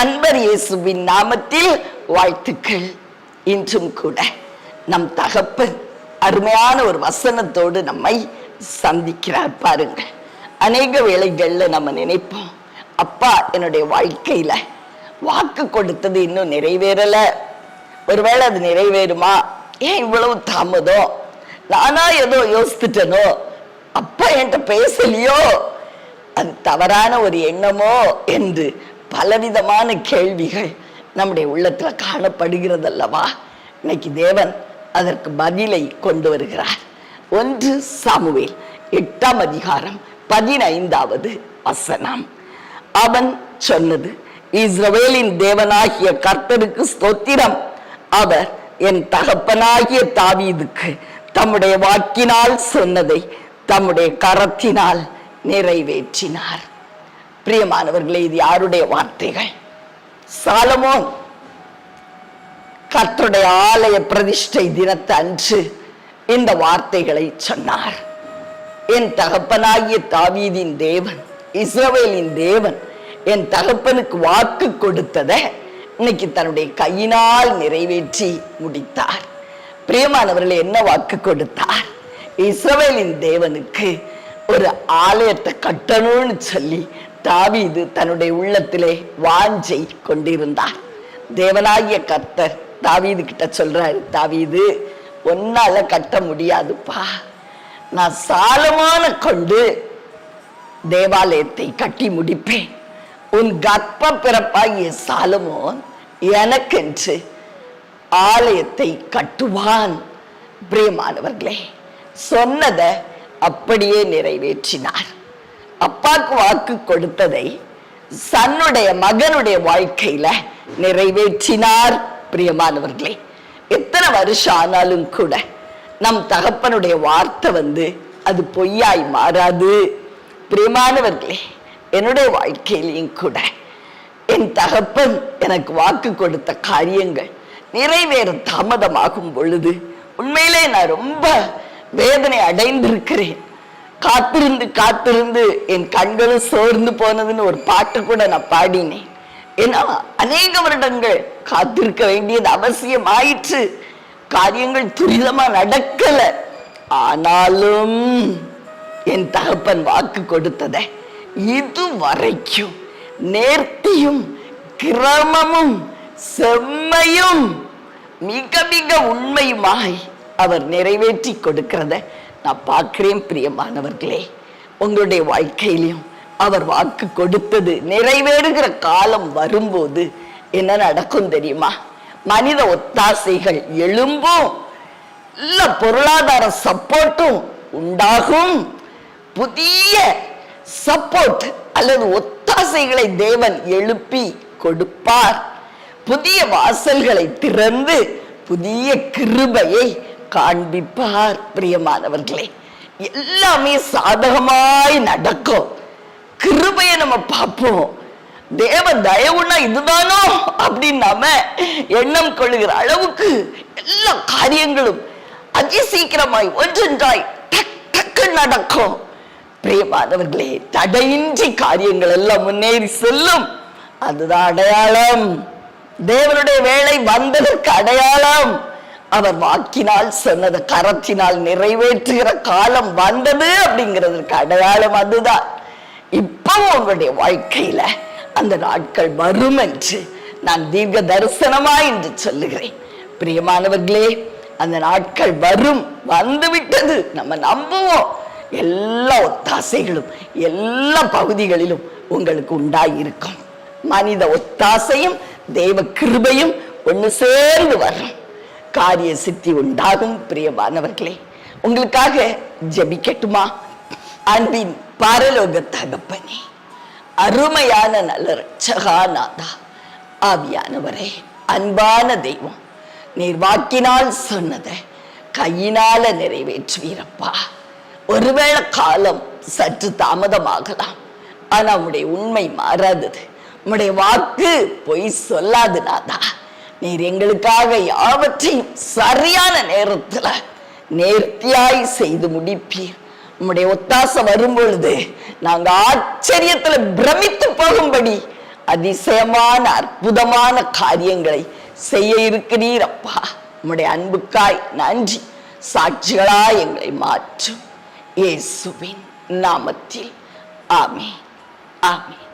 அன்பர் இயேசுவின் நாமத்தில் வாழ்த்துக்கள். இன்றும் கூட நம் தகப்பன் அருமையான ஒரு வசனத்தோடு நம்மை சந்திக்கிறார். பாருங்கள், அநேக வேளைகள்ல நம்ம நினைப்போம், அப்பா என்னுடைய வாழ்க்கையில வாக்கு கொடுத்தது இன்னும் நிறைவேறல, ஒருவேளை அது நிறைவேறுமா, ஏன் இவ்வளவு தாமதம், நானா ஏதோ யோசித்துட்டனோ, அப்பா என்கிட்ட பேசலையோ, அது தவறான ஒரு எண்ணமோ என்று பலவிதமான கேள்விகள் நம்முடைய உள்ளத்துல காணப்படுகிறது அல்லவா? இன்னைக்கு தேவன் அதற்கு பதிலை கொண்டு வருகிறார். 1 சாமுவேல் 8ஆம் அதிகாரம் 15வது வசனம். அவன் சொன்னது, இஸ்ரவேலின் தேவனாகிய கர்த்தருக்கு ஸ்தோத்திரம், அவர் என் தகப்பனாகிய தாவீதுக்கு தம்முடைய வாக்கினால் சொன்னதை தம்முடைய கரத்தினால் நிறைவேற்றினார். பிரியமானவர்களே, இது யாருடைய வார்த்தைகள்? சாலமோன் கர்த்தருடைய ஆலய பிரதிஷ்டை தினத்து அன்று இந்த வார்த்தைகளை சொன்னார். என் தகப்பனாகிய தாவீதின் தேவன், இஸ்ரவேலின் தேவன் என் தகப்பனுக்கு வாக்கு கொடுத்ததை இன்னைக்கு தன்னுடைய கையினால் நிறைவேற்றி முடித்தார். பிரியமானவர்களே, என்ன வாக்கு கொடுத்தார்? இஸ்ரவேலின் தேவனுக்கு ஒரு ஆலயத்தை கட்டணும்னு சொல்லி தாவீது தன்னுடைய உள்ளத்திலே வாஞ்சை கொண்டிருந்தார். தேவனாகிய கர்த்தர் தாவீது கிட்ட சொல்றாரு, தாவீது ஒன்னால கட்ட முடியாதுப்பா, நான் சாலமோனை கொண்டு தேவாலயத்தை கட்டி முடிப்பேன், உன் கர்ப்ப பிறப்பாகிய சாலமோன் எனக்கென்று ஆலயத்தை கட்டுவான். பிரியமானவர்களே, சொன்னதை அப்படியே நிறைவேற்றினார். அப்பாக்கு வாக்கு கொடுத்ததை தன்னுடைய மகனுடைய வாழ்க்கையில நிறைவேற்றினார். பிரியமானவர்களே, எத்தனை வருஷம் ஆனாலும் கூட நம் தகப்பனுடைய வார்த்தை அது பொய்யாய் மாறாது. பிரியமானவர்களே, என்னுடைய வாழ்க்கையிலையும் கூட என் தகப்பன் எனக்கு வாக்கு கொடுத்த காரியங்கள் நிறைவேற தாமதமாகும் பொழுது உண்மையிலே நான் ரொம்ப வேதனை அடைந்திருக்கிறேன். காத்திருந்து காத்திருந்து என் கண்களும் சோர்ந்து போனதுன்னு ஒரு பாட்டு கூட நான் பாடினேன். ஏன்னா அநேக வருடங்கள் காத்திருக்க வேண்டியது அவசியம் ஆயிற்று. காரியங்கள் துரிதமா நடக்கல. ஆனாலும் என் தகப்பன் வாக்கு கொடுத்ததை இதுவரைக்கும் நேர்த்தியும் கிரமமும் செம்மையும் மிக மிக உண்மையுமாய் அவர் நிறைவேற்றி கொடுக்கிறத நான் பார்க்கிறேன். பிரியமானவர்களே, உங்களுடைய வாழ்க்கையிலும் அவர் வாக்கு கொடுத்தது நிறைவேறுகிற காலம் வரும்போது என்ன நடக்கும் தெரியுமா? மனித ஒத்தாசைகள் எழும்பும், இல்ல பொருளாதார சப்போர்ட்டும் உண்டாகும். புதிய சப்போர்ட் அல்லது ஒத்தாசைகளை தேவன் எழுப்பி கொடுப்பார். புதிய வாசல்களை திறந்து புதிய கிருபையை காண்பிப்பார். பிரியமானவர்களே, எல்லாமே சாதகமாய் நடக்கும். கிருபையை நம்ம பார்ப்போம். தேவ தயவுனா இதுதானோ அப்படின்னு நாம எண்ணம் கொள்ளுகிற அளவுக்கு எல்லா காரியங்களும் அதிசீக்கிரமாய் ஒன்றொன்றாய் டக் டக்கு நடக்கும். பிரியமானவர்களே, தடையின்றி காரியங்கள் எல்லாம் முன்னேறி செல்லும். அதுதான் அடையாளம். தேவனுடைய வேலை வந்ததற்கு அடையாளம். அவர் வாக்கினால் சொன்னது கரத்தினால் நிறைவேற்றுகிற காலம் வந்தது அப்படிங்கிறதுக்கு அடையாளம் அதுதான். இப்போ உங்களுடைய வாழ்க்கையில அந்த நாட்கள் வரும் என்று நான் தீர்க்க தரிசனமா என்று சொல்லுகிறேன். பிரியமானவர்களே, அந்த நாட்கள் வரும், வந்துவிட்டது, நம்ம நம்புவோம். எல்லா ஒத்தாசைகளும் எல்லா பகுதிகளிலும் உங்களுக்கு உண்டாயிருக்கும். மனித ஒத்தாசையும் தேவ கிருபையும் ஒன்று சேர்ந்து வரும், காரிய சித்தி உண்டாகும். பிரியமானவர்களே, உங்களுக்காக ஜெபிக்கட்டுமா? அன்பின் பரலோக தகப்பனே, அருமையான நல்ல ரட்சகநாதா, ஆவியானவரே, அன்பான தெய்வம், நீர் வாக்கினால் சொன்னதை கையினால நிறைவேற்றுவீரப்பா. ஒருவேளை காலம் சற்று தாமதமாகலாம், ஆனா உம்முடைய உண்மை மாறாதது. உம்முடைய வாக்கு பொய் சொல்லாது நாதா. நீர் எங்களுக்காக யாவற்றையும் சரியான நேரத்துல நேர்த்தியாய் செய்து முடிப்பீர். உம்முடைய ஒத்தாசை வரும் பொழுது நாங்க ஆச்சரியத்துல பிரமித்து போகும்படி அதிசயமான அற்புதமான காரியங்களை செய்ய இருக்கிறீர் அப்பா. உம்முடைய அன்புக்காய் நன்றி. சாட்சிகளாய் எங்களை மாற்றும் இயேசுவின் நாமத்தில் ஆமென். ஆமென்.